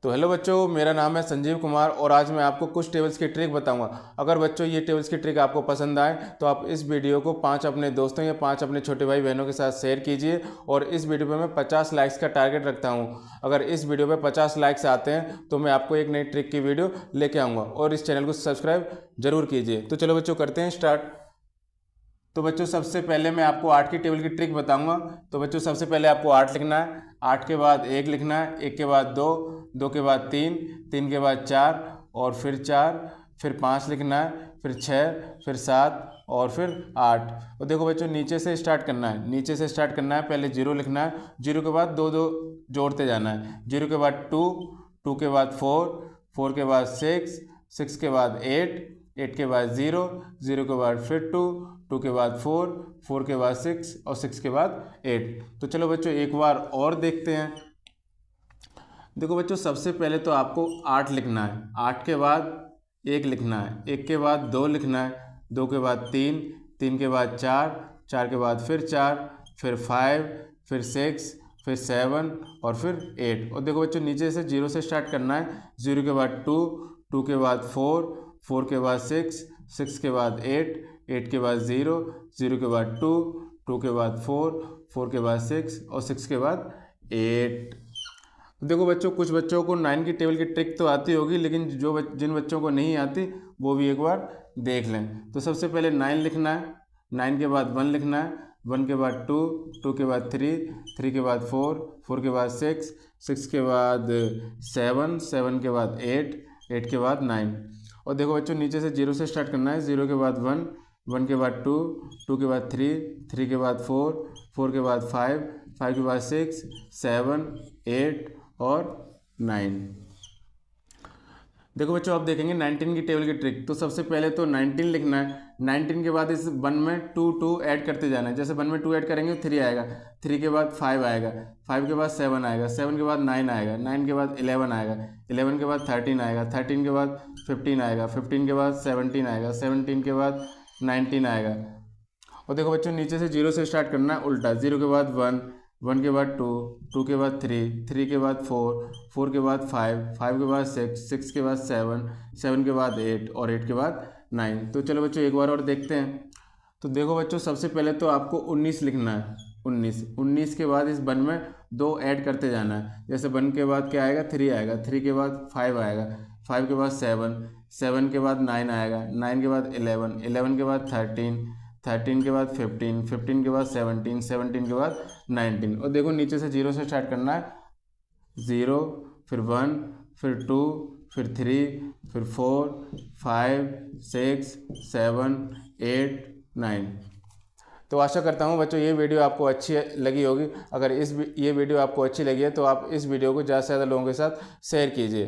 तो हेलो बच्चों, मेरा नाम है संजीव कुमार और आज मैं आपको कुछ टेबल्स की ट्रिक बताऊंगा। अगर बच्चों ये टेबल्स की ट्रिक आपको पसंद आए तो आप इस वीडियो को 5 अपने दोस्तों या 5 अपने छोटे भाई बहनों के साथ शेयर कीजिए। और इस वीडियो पे मैं 50 लाइक्स का टारगेट रखता हूँ। अगर इस वीडियो पे 50 लाइक्स आते हैं तो मैं आपको एक नई ट्रिक की वीडियो लेके आऊँगा और इस चैनल को सब्सक्राइब जरूर कीजिए। तो चलो बच्चों, करते हैं स्टार्ट। तो बच्चों, सबसे पहले मैं आपको 8 की टेबल की ट्रिक बताऊंगा। तो बच्चों, सबसे पहले आपको 8 लिखना है, 8 के बाद 1 लिखना है, 1 के बाद 2, 2 के बाद 3, 3 के बाद 4 और फिर 4, फिर 5 लिखना है, फिर 6, फिर 7 और फिर 8। और देखो बच्चों, नीचे से स्टार्ट करना है, नीचे से स्टार्ट करना है। पहले 0 लिखना है, 0 के बाद 2 2 जोड़ते जाना है। 0 के बाद 2, 2 के बाद 4, 4 के बाद 6, 6 के बाद 8, 8 के बाद 0, 0 के बाद फिर 2, 2 के बाद 4, 4 के बाद 6 और 6 के बाद 8। तो चलो बच्चों, एक बार और देखते हैं। देखो बच्चों, सबसे पहले तो आपको 8 लिखना है, 8 के बाद 1 लिखना है, 1 के बाद 2 लिखना है, 2 के बाद 3, 3 के बाद 4, 4 के बाद फिर 4, फिर 5, फिर 6, फिर 7 और फिर 8। और देखो बच्चों, नीचे से 0 से स्टार्ट करना है। 0 के बाद 2, 2 के बाद 4, 4 के बाद 6, 6 के बाद 8, 8 के बाद 0, 0 के बाद 2, 2 के बाद 4, 4 के बाद 6 और 6 के बाद 8। देखो बच्चों, कुछ बच्चों को 9 की टेबल की ट्रिक तो आती होगी, लेकिन जिन बच्चों को नहीं आती वो भी एक बार देख लें। तो सबसे पहले 9 लिखना है, 9 के बाद 1 लिखना है, 1 के बाद 2, 2 के बाद 3, 3 के बाद 4, 4 के बाद 6, 6 के बाद 7, 7 के बाद 8, 8 के बाद 9। और देखो बच्चों, नीचे से 0 से स्टार्ट करना है। 0 के बाद 1, 1 के बाद 2, 2 के बाद 3, 3 के बाद 4, 4 के बाद 5, 5 के बाद 6, 7, 8 और 9। देखो बच्चों, आप देखेंगे 19 की टेबल की ट्रिक। तो सबसे पहले तो 19 लिखना है, 19 के बाद इस 1 में 2 2 ऐड करते जाना है। जैसे 1 में 2 ऐड करेंगे 3 आएगा, 3 के बाद 5 आएगा, 5 के बाद 7 आएगा, 7 के बाद 9 आएगा, 9 के बाद 11 आएगा, 11 के बाद 13 आएगा, 13 के बाद 15 आएगा, 15 के बाद 17 आएगा, 17 के बाद 19 आएगा। और देखो बच्चों, नीचे से 0 से स्टार्ट करना है उल्टा। 0 के बाद 1, 1 के बाद 2, 2 के बाद 3, 3 के बाद 4, 4 के बाद 5, 5 के बाद 6, 6 के बाद 7, 7 के बाद 8 और 8 के बाद 9। तो चलो बच्चों, एक बार और देखते हैं। तो देखो बच्चों, सबसे पहले तो आपको 19 लिखना है, 19। 19 के बाद इस 1 में 2 ऐड करते जाना है। जैसे 1 के बाद क्या आएगा, 3 आएगा, 3 के बाद 5 आएगा, 5 के बाद 7, 7 के बाद 9 आएगा, 9 के बाद 11, 11 के बाद 13, 13 के बाद 15, 15 के बाद 17, 17 के बाद 19। और देखो, नीचे से 0 से स्टार्ट करना है। 0, फिर 1, फिर 2, फिर 3, फिर 4, 5, 6, 7, 8, 9। तो आशा करता हूँ बच्चों ये वीडियो आपको अच्छी लगी होगी। अगर ये वीडियो आपको अच्छी लगी है तो आप इस वीडियो को ज़्यादा से ज़्यादा लोगों के साथ शेयर कीजिए।